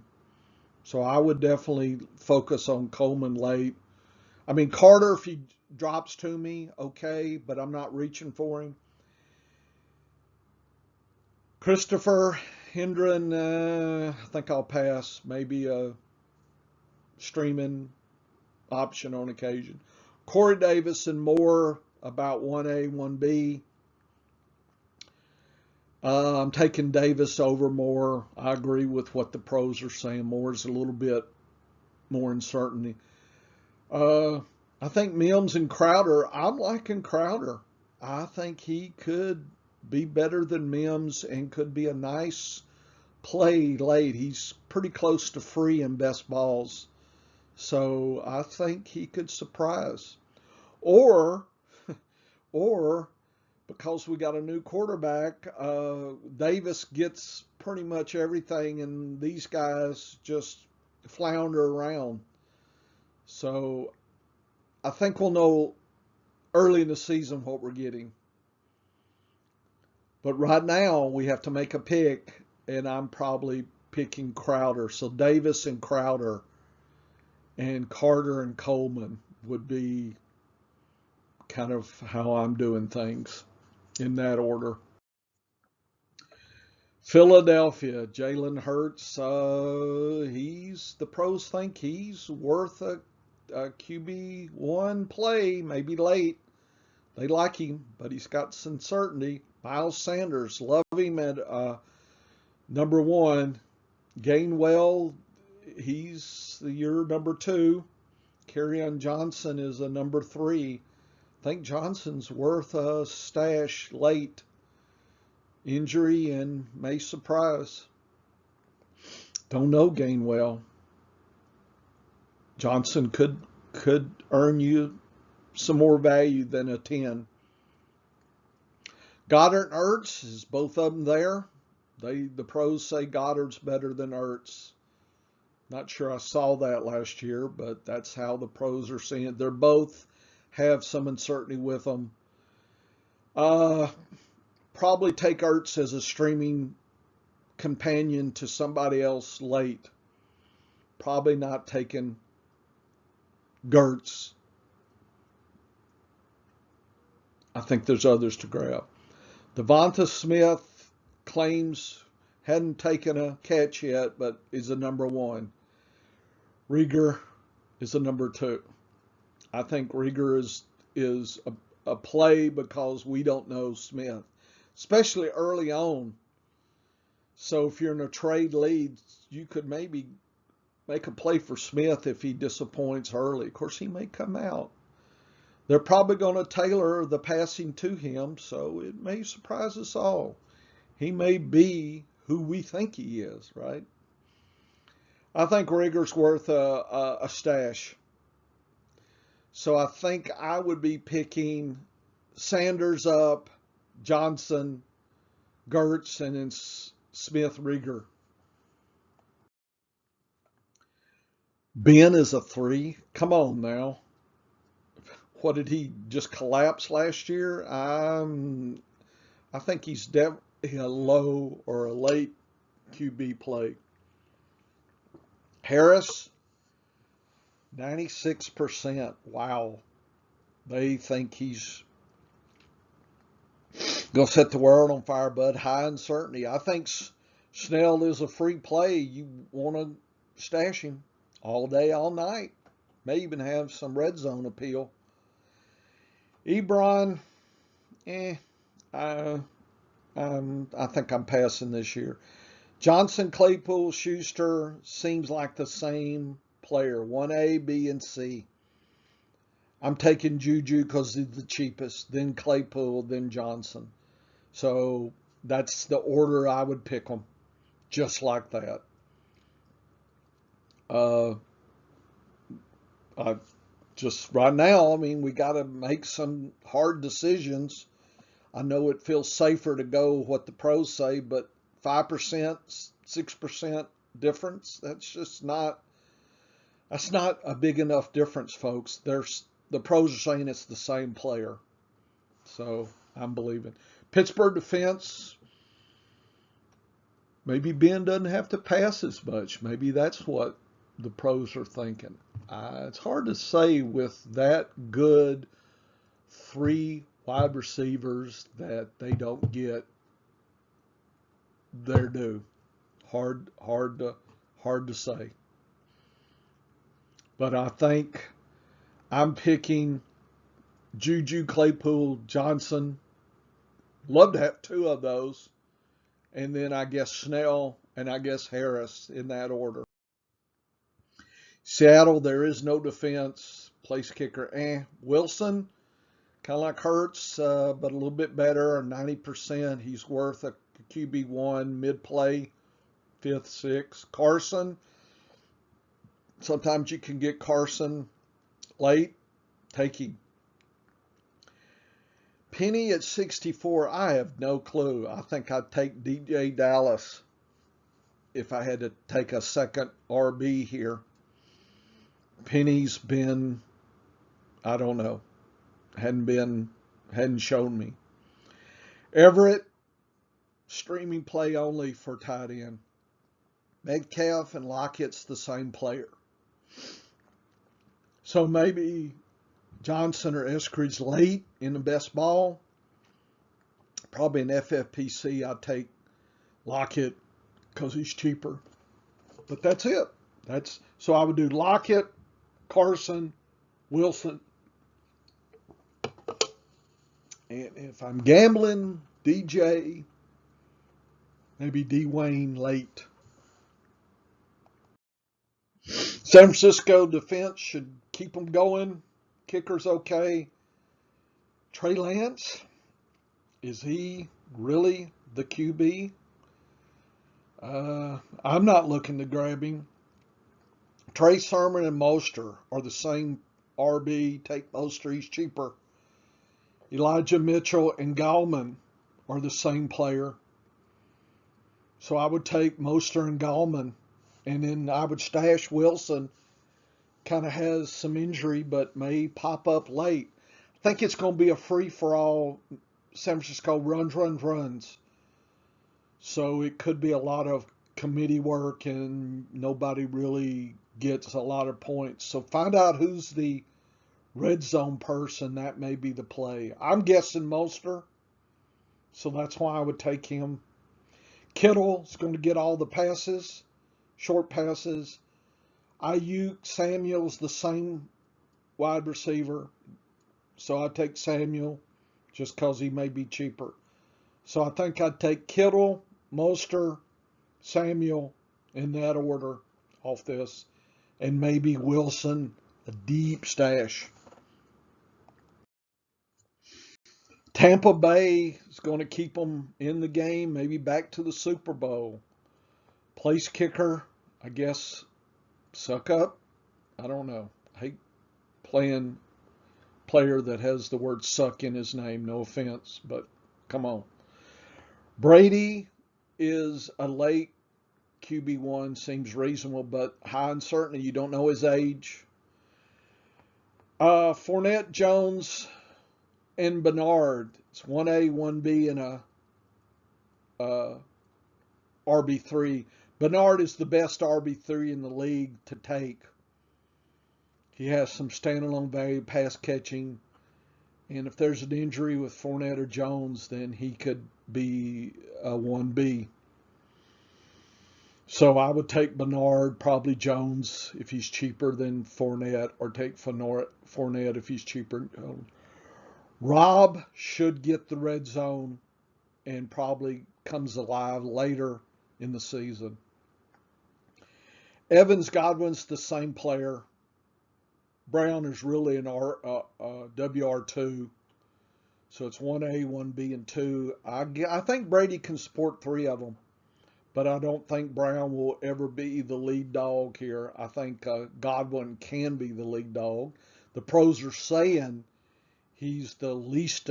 So I would definitely focus on Coleman late. I mean, Carter, if he drops to me, okay, but I'm not reaching for him. Christopher Hendren, I think I'll pass. Maybe a streaming option on occasion. Corey Davis and Moore, about 1A, 1B. I'm taking Davis over Moore. I agree with what the pros are saying. Moore's a little bit more uncertainty. I think Mims and Crowder, I'm liking Crowder. I think he could be better than Mims and could be a nice play late. He's pretty close to free in best balls. So I think he could surprise. Or because we got a new quarterback, Davis gets pretty much everything and these guys just flounder around. So I think we'll know early in the season what we're getting. But right now we have to make a pick, and I'm probably picking Crowder. So Davis and Crowder and Carter and Coleman would be kind of how I'm doing things in that order. Philadelphia, Jalen Hurts, the pros think he's worth a QB1 play, maybe late. They like him, but he's got some uncertainty. Miles Sanders, love him at number 1. Gainwell, he's your number 2. Kerryon Johnson is a number 3. I think Johnson's worth a stash late. Injury and may surprise. Don't know Gainwell. Johnson could earn you some more value than a 10. Goddard and Ertz, is both of them there? The pros say Goddard's better than Ertz. Not sure I saw that last year, but that's how the pros are seeing it. They're both have some uncertainty with them. Probably take Ertz as a streaming companion to somebody else late. Probably not taking Gertz. I think there's others to grab. Devonta Smith claims hadn't taken a catch yet, but is a number 1. Rieger is a number 2. I think Rieger is a play because we don't know Smith, especially early on. So if you're in a trade lead, you could maybe make a play for Smith if he disappoints early. Of course, he may come out. They're probably going to tailor the passing to him, so it may surprise us all. He may be who we think he is, right? I think Rieger's worth a stash. So I think I would be picking Sanders up, Johnson, Gertz, and then Smith, Rieger. Ben is a 3. Come on now. What did he just collapse last year? I think he's definitely a low or a late QB play. Harris, 96%. Wow. They think he's going to set the world on fire, bud. High uncertainty. I think Snell is a free play. You want to stash him all day, all night. May even have some red zone appeal. Ebron, I think I'm passing this year. Johnson, Claypool, Schuster seems like the same player. 1A, B, and C. I'm taking Juju because he's the cheapest, then Claypool, then Johnson. So that's the order I would pick them, just like that. Just right now, I mean, we got to make some hard decisions. I know it feels safer to go what the pros say, but 5%, 6% difference. That's not a big enough difference, folks. The pros are saying it's the same player. So I'm believing. Pittsburgh defense, maybe Ben doesn't have to pass as much. Maybe that's what the pros are thinking. It's hard to say with that good 3 wide receivers that they don't get their due. Hard to say. But I think I'm picking Juju, Claypool, Johnson. Love to have 2 of those. And then I guess Snell and I guess Harris in that order. Seattle, there is no defense. Place kicker, Wilson, kind of like Hurts, but a little bit better, 90%. He's worth a QB1 mid-play, 5th, 6th. Carson, sometimes you can get Carson late. Take him. Penny at 64, I have no clue. I think I'd take DJ Dallas if I had to take a second RB here. Penny's been, I don't know, hadn't shown me. Everett, streaming play only for tight end. Metcalf and Lockett's the same player. So maybe Johnson or Eskridge late in the best ball. Probably in FFPC, I'd take Lockett because he's cheaper. But that's it. So I would do Lockett, Carson, Wilson. And if I'm gambling, DJ, maybe Dwayne late. San Francisco defense should keep them going. Kicker's okay. Trey Lance, is he really the QB? I'm not looking to grab him. Trey Sermon and Mostert are the same RB. Take Mostert, he's cheaper. Elijah Mitchell and Gallman are the same player. So I would take Mostert and Gallman. And then I would stash Wilson. Kind of has some injury, but may pop up late. I think it's going to be a free-for-all. San Francisco runs. So it could be a lot of committee work and nobody really gets a lot of points. So find out who's the red zone person. That may be the play. I'm guessing Mostert. So that's why I would take him. Kittle's going to get all the passes, short passes. Ayuk, Samuel's the same wide receiver. So I'd take Samuel just because he may be cheaper. So I think I'd take Kittle, Mostert, Samuel in that order off this. And maybe Wilson, a deep stash. Tampa Bay is going to keep them in the game, maybe back to the Super Bowl. Place kicker, I guess, suck up. I don't know. I hate playing player that has the word suck in his name. No offense, but come on. Brady is a late QB1, seems reasonable, but high uncertainty. You don't know his age. Fournette, Jones, and Bernard. It's 1A, 1B, and a RB3. Bernard is the best RB3 in the league to take. He has some standalone value, pass catching. And if there's an injury with Fournette or Jones, then he could be a 1B. So I would take Bernard, probably Jones if he's cheaper than Fournette, or take Fournette if he's cheaper. Robb should get the red zone and probably comes alive later in the season. Evans, Godwin's the same player. Brown is really an WR2. So it's 1A, 1B, and 2. I think Brady can support 3 of them. But I don't think Brown will ever be the lead dog here. I think Godwin can be the lead dog. The pros are saying he's the least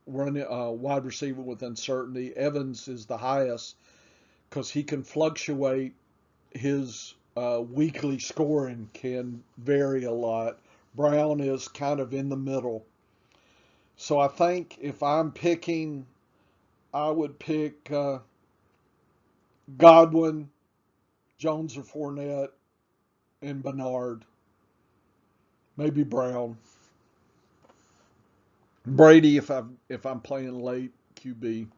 wide receiver with uncertainty. Evans is the highest because he can fluctuate. His weekly scoring can vary a lot. Brown is kind of in the middle. So I think if I'm picking, I would pick Godwin, Jones or Fournette, and Bernard. Maybe Brown. Brady if I'm playing late QB.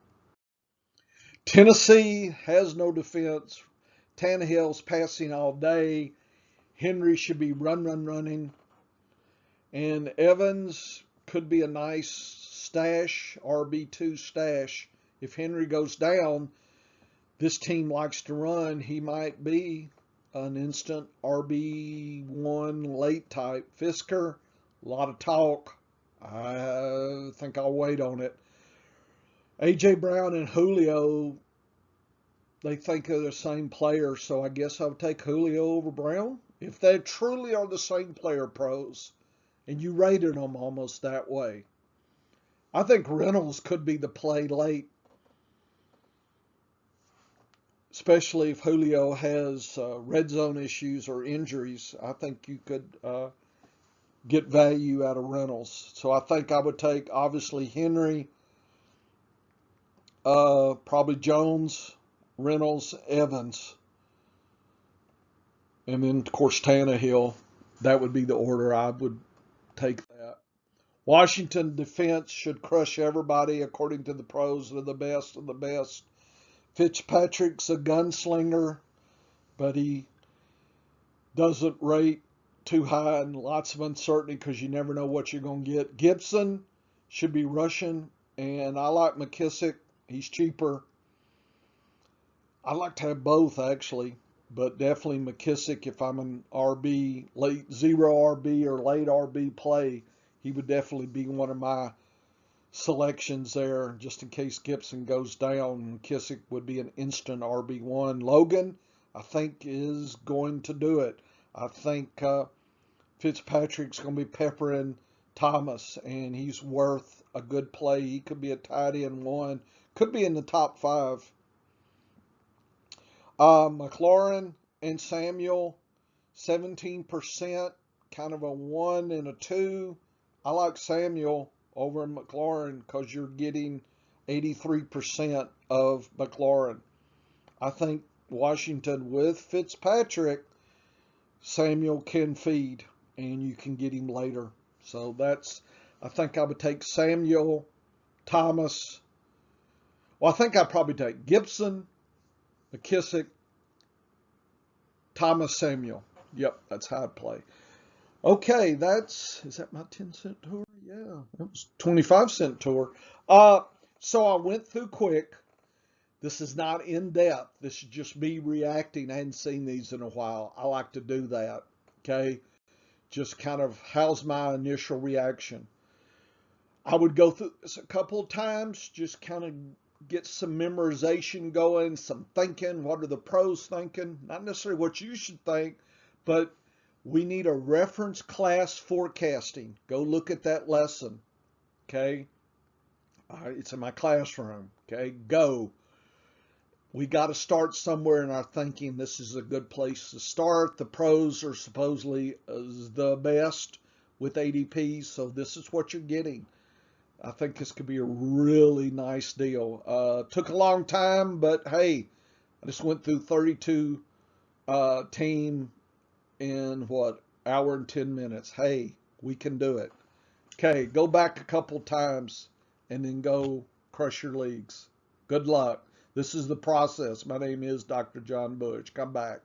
Tennessee has no defense. Tannehill's passing all day. Henry should be running. And Evans could be a nice stash, RB2 stash. If Henry goes down, this team likes to run. He might be an instant RB1 late type. Fisker, a lot of talk. I think I'll wait on it. A.J. Brown and Julio, they think they're the same player, so I guess I would take Julio over Brown. If they truly are the same player, pros, and you rated them almost that way. I think Reynolds could be the play late, especially if Julio has red zone issues or injuries. I think you could get value out of Reynolds. So I think I would take, obviously, Henry, probably Jones, Reynolds, Evans, and then, of course, Tannehill. That would be the order I would take that. Washington defense should crush everybody according to the pros. They're the best of the best. Fitzpatrick's a gunslinger, but he doesn't rate too high and lots of uncertainty because you never know what you're going to get. Gibson should be rushing, and I like McKissick. He's cheaper. I like to have both, actually, but definitely McKissick if I'm an RB, late zero RB or late RB play. He would definitely be one of my selections there, just in case Gibson goes down. McKissick would be an instant RB1. Logan, I think, is going to do it. I think Fitzpatrick's going to be peppering Thomas, and he's worth a good play. He could be a tight end one. Could be in the top 5. McLaurin and Samuel, 17%, kind of a 1 and a 2. I like Samuel over McLaurin because you're getting 83% of McLaurin. I think Washington with Fitzpatrick, Samuel can feed, and you can get him later. So I think I would take Samuel, Thomas. Well, I think I'd probably take Gibson, McKissick, Thomas, Samuel. Yep, that's how I'd play. Okay, is that my 10-cent tour? Yeah, that was 25-cent tour. So I went through quick. This is not in depth. This is just me reacting. I hadn't seen these in a while. I like to do that. Okay, just kind of how's my initial reaction. I would go through this a couple of times, just kind of get some memorization going, some thinking. What are the pros thinking? Not necessarily what you should think, but we need a reference class forecasting. Go look at that lesson. Okay. It's in my classroom. Okay. Go. We got to start somewhere in our thinking. This is a good place to start. The pros are supposedly the best with ADP. So this is what you're getting. I think this could be a really nice deal. Took a long time, but hey, I just went through 32 team in hour and 10 minutes. Hey, we can do it. Okay, go back a couple times and then go crush your leagues. Good luck. This is the process. My name is Dr. John Bush. Come back.